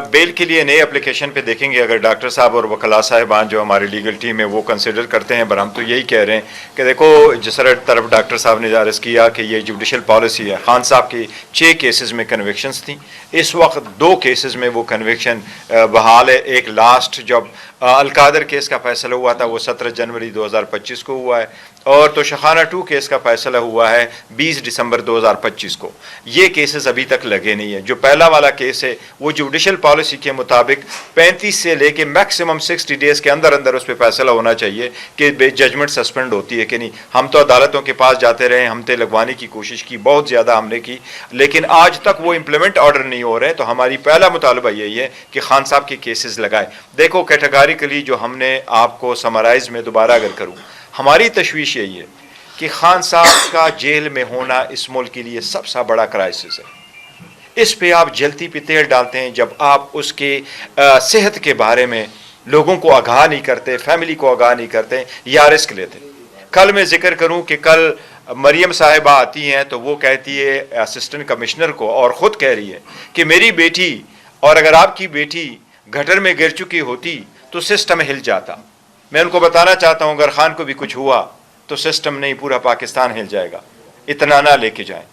Bell के लिए नए एप्लीकेशन पे देखेंगे, अगर डॉक्टर साहब और वकला साहिबान जो हमारी लीगल टीम है वो कंसिडर करते हैं, पर हम तो यही कह रहे हैं कि देखो, जिस तरफ डॉक्टर साहब ने अर्ज़ किया कि ये जुडिशल पॉलिसी है। खान साहब की 6 केसेस में कन्विक्शंस थी, इस वक्त 2 केसेस में वो कन्विक्शन बहाल है। एक लास्ट जब अलकादर केस का फैसला हुआ था वो 17 जनवरी 2025 को हुआ है, और तोशाखाना 2 केस का फैसला हुआ है 20 दिसंबर 2025 को। ये केसेस अभी तक लगे नहीं है। जो पहला वाला केस है वो जुडिशल पॉलिसी के मुताबिक 35 से लेके मैक्सिमम 60 डेज़ के अंदर अंदर उस पर फैसला होना चाहिए कि जजमेंट सस्पेंड होती है कि नहीं। हम तो अदालतों के पास जाते रहे, हमते लगवाने की कोशिश की, बहुत ज़्यादा हमने की, लेकिन आज तक वो इम्प्लीमेंट ऑर्डर नहीं हो रहे। तो हमारी पहला मुतालबा यही है कि खान साहब के केसेस लगाए। देखो, कैटेगरिकली जो हमने आपको समराइज़ में दोबारा अगर करूँ, हमारी तशवीश यही है कि खान साहब का जेल में होना इस मुल्क के लिए सबसे बड़ा क्राइसिस है। इस पे आप जलती पे तेल डालते हैं जब आप उसके सेहत के बारे में लोगों को आगाह नहीं करते, फैमिली को आगाह नहीं करते या रिस्क लेते। कल मैं जिक्र करूं कि कल मरियम साहिबा आती हैं तो वो कहती है असिस्टेंट कमिश्नर को, और ख़ुद कह रही है कि मेरी बेटी और अगर आपकी बेटी गटर में गिर चुकी होती तो सिस्टम हिल जाता। मैं उनको बताना चाहता हूँ, अगर खान को भी कुछ हुआ तो सिस्टम नहीं, पूरा पाकिस्तान हिल जाएगा। इतना ना लेके जाएं।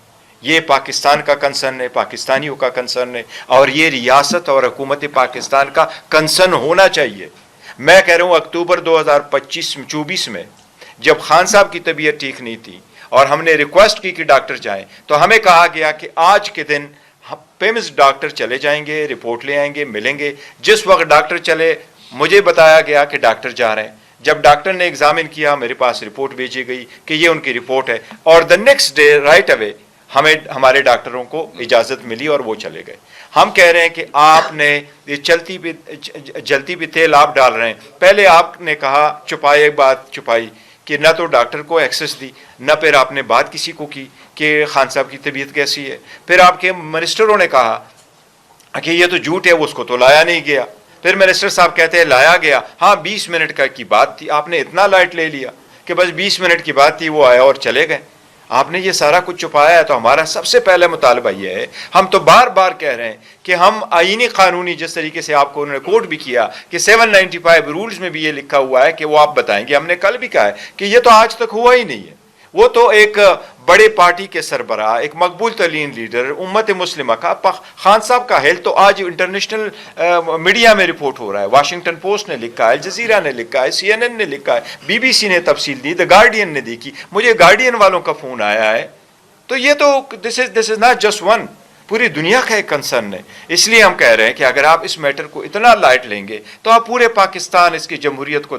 ये पाकिस्तान का कंसर्न है, पाकिस्तानियों का कंसर्न है, और ये रियासत और हुकूमत पाकिस्तान का कंसर्न होना चाहिए। मैं कह रहा हूँ अक्टूबर 2024 में जब खान साहब की तबीयत ठीक नहीं थी और हमने रिक्वेस्ट की कि डॉक्टर जाएं, तो हमें कहा गया कि आज के दिन फेमस डॉक्टर चले जाएंगे, रिपोर्ट ले आएंगे, मिलेंगे। जिस वक्त डॉक्टर चले, मुझे बताया गया कि डॉक्टर जा रहे हैं। जब डॉक्टर ने एग्जामिन किया, मेरे पास रिपोर्ट भेजी गई कि ये उनकी रिपोर्ट है, और the next day right away हमें हमारे डॉक्टरों को इजाज़त मिली और वो चले गए। हम कह रहे हैं कि आपने ये जलती पे तेल आप डाल रहे हैं। पहले आपने कहा, छुपाए बात छुपाई कि न तो डॉक्टर को एक्सेस दी, न फिर आपने बात किसी को की कि खान साहब की तबीयत कैसी है। फिर आपके मिनिस्टरों ने कहा कि ये तो झूठ है, उसको तो लाया नहीं गया। फिर मिनिस्टर साहब कहते हैं लाया गया। हाँ, 20 मिनट की बात थी, आपने इतना लाइट ले लिया कि बस 20 मिनट की बात थी, वो आया और चले गए। आपने ये सारा कुछ छुपाया है। तो हमारा सबसे पहले मुतालबा ये है, हम तो बार बार कह रहे हैं कि हम आईनी कानूनी, जिस तरीके से आपको उन्होंने कोट भी किया कि 795 रूल्स में भी ये लिखा हुआ है कि वो आप बताएंगे। हमने कल भी कहा है कि ये तो आज तक हुआ ही नहीं है। वो तो एक बड़े पार्टी के सरबराह, एक मकबूल तरीन लीडर उम्मत मुस्लिमा का खान साहब का हेल्थ तो आज इंटरनेशनल मीडिया में रिपोर्ट हो रहा है। वाशिंगटन पोस्ट ने लिखा है, जजीरा ने लिखा है, CNN ने लिखा है, BBC ने तफसील दी, द गार्डियन ने दी। मुझे गार्डियन वालों का फ़ोन आया है। तो ये तो this is not just one, पूरी दुनिया का एक कंसर्न है। इसलिए हम कह रहे हैं कि अगर आप इस मैटर को इतना लाइट लेंगे तो आप पूरे पाकिस्तान, इसकी जमहूरियत को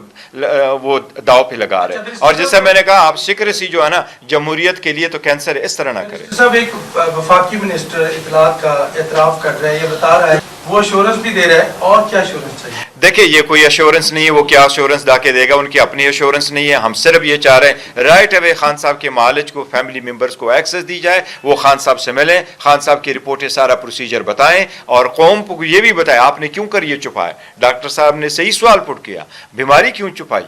वो दाव पे लगा रहे हैं। और जैसे मैंने कहा, आप सिक्रेसी जो है ना जमहूरियत के लिए तो कैंसर है, इस तरह ना करें। सब एक वफाकी मिनिस्टर इत्तलात का एतराफ़ कर रहा है, ये बता रहा है, वो एश्योरेंस भी दे रहा है। और क्या एश्योरेंस चाहिए? देखिए, ये कोई एश्योरेंस नहीं है। वो क्या एश्योरेंस दाके देगा? उनकी अपनी एश्योरेंस नहीं है। हम सिर्फ ये चाह रहे हैं राइट अवे खान साहब के मालिज को, फैमिली मेंबर्स को एक्सेस दी जाए, वो खान साहब से मिलें, खान साहब की रिपोर्टें, सारा प्रोसीजर बताएं, और कौम को ये भी बताएं आपने क्यों कर ये छुपाया। डॉक्टर साहब ने सही सवाल पुट किया, बीमारी क्यों छुपाई?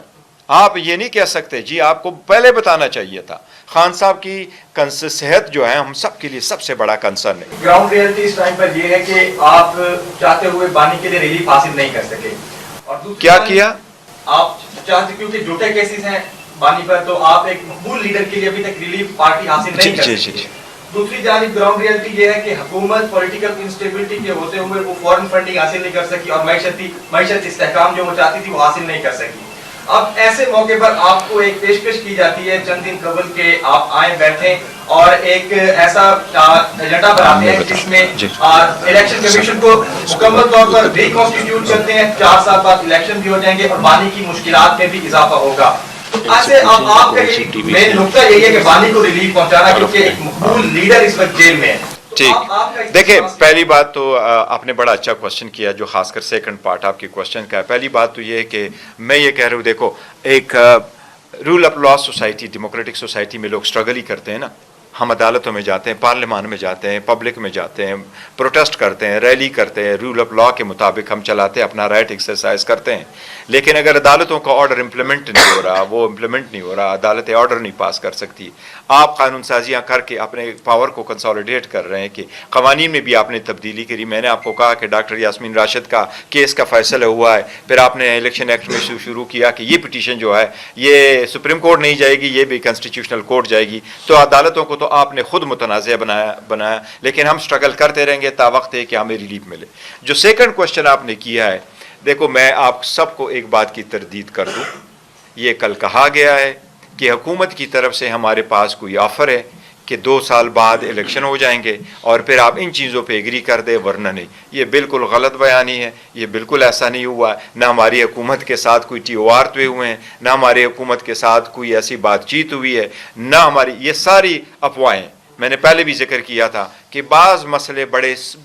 आप ये नहीं कह सकते जी, आपको पहले बताना चाहिए था। खान साहब की सेहत जो है हम सब के लिए सबसे बड़ा कंसर्न है। ग्राउंड रियलिटी इस टाइम पर ये है कि आप चाहते हुए बानी के लिए रिलीफ हासिल नहीं कर सके, और क्या किया आप चाहते, क्योंकि झूठे केसेस हैं बानी पर, तो आप एक मकबूल लीडर के लिए अभी तक रिलीफ पार्टी हासिल नहीं कर सके। दूसरी जानिब ग्राउंड रियलिटी ये है कि हुकूमत पॉलिटिकल इंस्टेबिलिटी के होते हुए वो फॉरेन फंडिंग हासिल नहीं कर सकी, और मैशत इस्तेहकाम जो वो चाहती थी वो हासिल नहीं कर सकी। अब ऐसे मौके पर आपको एक पेशकश की जाती है चंद दिन कबल के आप आए बैठें और एक ऐसा एजेंडा बनाते हैं जिसमें इलेक्शन कमीशन को मुकम्मल तौर पर रिकॉन्स्टिट्यूट करते हैं। 4 साल बाद इलेक्शन भी हो जाएंगे और बानी की मुश्किलात में भी इजाफा होगा। ऐसे अब आपका मेन नुकता यही है कि बानी को रिलीफ पहुंचाना, क्योंकि एक मकबूल लीडर इस वक्त जेल में है। ठीक, देखिए, पहली बात तो आपने बड़ा अच्छा क्वेश्चन किया, जो खासकर सेकंड पार्ट आपके क्वेश्चन का है। पहली बात तो ये है कि मैं ये कह रहा हूँ, देखो, एक rule of law society, democratic society में लोग स्ट्रगल ही करते हैं ना। ہم عدالتوں میں جاتے ہیں, پارلیمان میں جاتے ہیں, پبلک میں جاتے ہیں, پروٹیسٹ کرتے ہیں, ریلی کرتے ہیں, رول آف لا کے مطابق ہم چلاتے ہیں, اپنا رائٹ ایکسرسائز کرتے ہیں. لیکن اگر عدالتوں کا آرڈر امپلیمنٹ نہیں ہو رہا, وہ امپلیمنٹ نہیں ہو رہا, عدالتیں آرڈر نہیں پاس کر سکتی, آپ قانون سازیاں کر کے اپنے پاور کو کنسالیڈیٹ کر رہے ہیں کہ قوانین میں بھی آپ نے تبدیلی کری. میں نے آپ کو کہا کہ ڈاکٹر یاسمین راشد کا کیس کا فیصلہ ہوا ہے, پھر آپ نے الیکشن ایکٹ میں شروع کیا کہ یہ پٹیشن جو ہے یہ سپریم کورٹ نہیں جائے گی, یہ بھی کانسٹیٹیوشنل کورٹ جائے گی. تو عدالتوں کو تو آپ نے خود متنازع بنایا, لیکن ہم سٹرگل کرتے رہیں گے تا وقت ہے کہ ہمیں ریلیف ملے. جو سیکنڈ کوشچن آپ نے کیا ہے, دیکھو میں آپ سب کو ایک بات کی تردید کر دوں, یہ کل کہا گیا ہے کہ حکومت کی طرف سے ہمارے پاس کوئی آفر ہے کہ 2 سال بعد الیکشن ہو جائیں گے اور پھر آپ ان چیزوں پہ ایگری کر دیں ورنہ نہیں. یہ بالکل غلط بیانی ہے, یہ بالکل ایسا نہیں ہوا ہے. نہ ہماری حکومت کے ساتھ کوئی TOR طے ہوئے ہیں, نہ ہماری حکومت کے ساتھ کوئی ایسی بات چیت ہوئی ہے, نہ ہماری, یہ ساری افواہیں. میں نے پہلے بھی ذکر کیا تھا کہ بعض مسئلے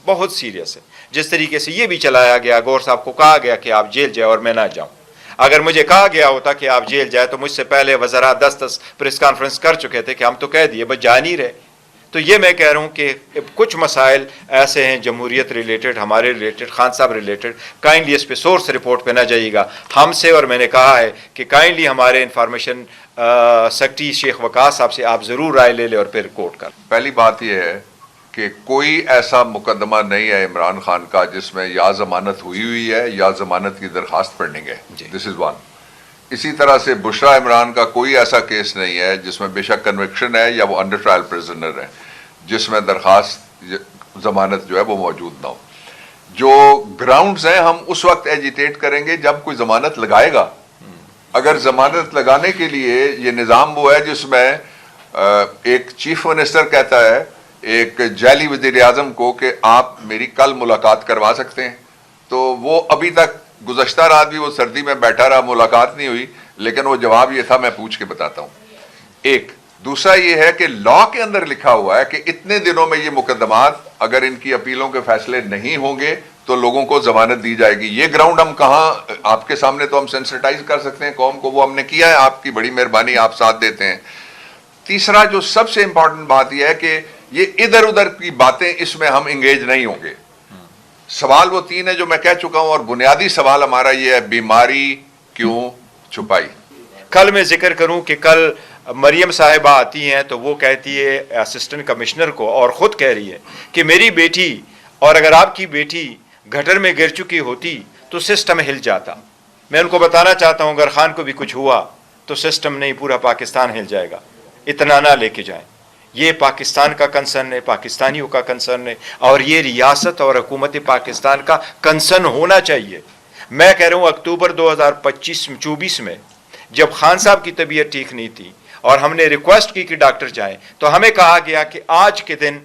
بہت سیریس ہیں. جس طریقے سے یہ بھی چلایا گیا, گور صاحب کو کہا گیا کہ آپ جیل جائیں اور میں نہ جاؤں. اگر مجھے کہا گیا ہوتا کہ آپ جیل جائے تو مجھ سے پہلے وزراء 10 پریس کانفرنس کر چکے تھے کہ ہم تو کہہ دیے, بس جا نہیں رہے. تو یہ میں کہہ رہا ہوں کہ کچھ مسائل ایسے ہیں جمہوریت ریلیٹڈ, ہمارے ریلیٹڈ, خان صاحب ریلیٹڈ, کائنڈلی اس پہ سورس رپورٹ پہ نہ جائیے گا ہم سے. اور میں نے کہا ہے کہ کائنڈلی ہمارے انفارمیشن سیکرٹری شیخ وقاص صاحب سے آپ ضرور رائے لے لیں اور پھر کوٹ کر. پہلی بات یہ ہے کہ کوئی ایسا مقدمہ نہیں ہے عمران خان کا جس میں یا ضمانت ہوئی ہے یا ضمانت کی درخواست پینڈنگ ہے. دس از ون. اسی طرح سے بشرا عمران کا کوئی ایسا کیس نہیں ہے جس میں بے شک کنوکشن ہے یا وہ انڈر ٹرائل پرزنر ہے جس میں درخواست ضمانت جو ہے وہ موجود نہ ہو. جو گراؤنڈز ہیں ہم اس وقت ایجیٹیٹ کریں گے جب کوئی ضمانت لگائے گا. اگر ضمانت لگانے کے لیے یہ نظام وہ ہے جس میں ایک چیف منسٹر کہتا ہے ایک جعلی وزیر اعظم کو کہ آپ میری کل ملاقات کروا سکتے ہیں, تو وہ ابھی تک گزشتہ رات بھی وہ سردی میں بیٹھا رہا, ملاقات نہیں ہوئی, لیکن وہ جواب یہ تھا میں پوچھ کے بتاتا ہوں. ایک دوسرا یہ ہے کہ لا کے اندر لکھا ہوا ہے کہ اتنے دنوں میں یہ مقدمات اگر ان کی اپیلوں کے فیصلے نہیں ہوں گے تو لوگوں کو ضمانت دی جائے گی. یہ گراؤنڈ ہم کہاں آپ کے سامنے تو ہم سینسٹائز کر سکتے ہیں قوم کو, وہ ہم نے کیا ہے. آپ کی بڑی مہربانی, آپ ساتھ دیتے ہیں. تیسرا جو سب سے امپورٹنٹ بات یہ ہے کہ یہ ادھر ادھر کی باتیں اس میں ہم انگیج نہیں ہوں گے. سوال وہ 3 ہے جو میں کہہ چکا ہوں, اور بنیادی سوال ہمارا یہ ہے بیماری کیوں چھپائی. کل میں ذکر کروں کہ کل مریم صاحبہ آتی ہیں تو وہ کہتی ہے اسسٹنٹ کمشنر کو, اور خود کہہ رہی ہے کہ میری بیٹی اور اگر آپ کی بیٹی گٹر میں گر چکی ہوتی تو سسٹم ہل جاتا. میں ان کو بتانا چاہتا ہوں اگر خان کو بھی کچھ ہوا تو سسٹم نہیں, پورا پاکستان ہل جائے گا. اتنا نہ لے کے جائیں. یہ پاکستان کا کنسرن ہے, پاکستانیوں کا کنسرن ہے, اور یہ ریاست اور حکومت پاکستان کا کنسرن ہونا چاہیے. میں کہہ رہا ہوں اکتوبر 2024 میں جب خان صاحب کی طبیعت ٹھیک نہیں تھی اور ہم نے ریکویسٹ کی کہ ڈاکٹر جائیں, تو ہمیں کہا گیا کہ آج کے دن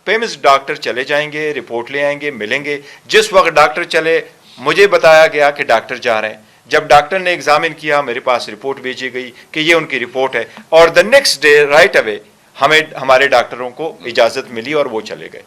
پیمز ڈاکٹر چلے جائیں گے, رپورٹ لے آئیں گے, ملیں گے. جس وقت ڈاکٹر چلے مجھے بتایا گیا کہ ڈاکٹر جا رہے ہیں. جب ڈاکٹر نے ایگزامن کیا میرے پاس رپورٹ بھیجی گئی کہ یہ ان کی رپورٹ ہے, اور the next day right away ہمیں ہمارے ڈاکٹروں کو اجازت ملی اور وہ چلے گئے.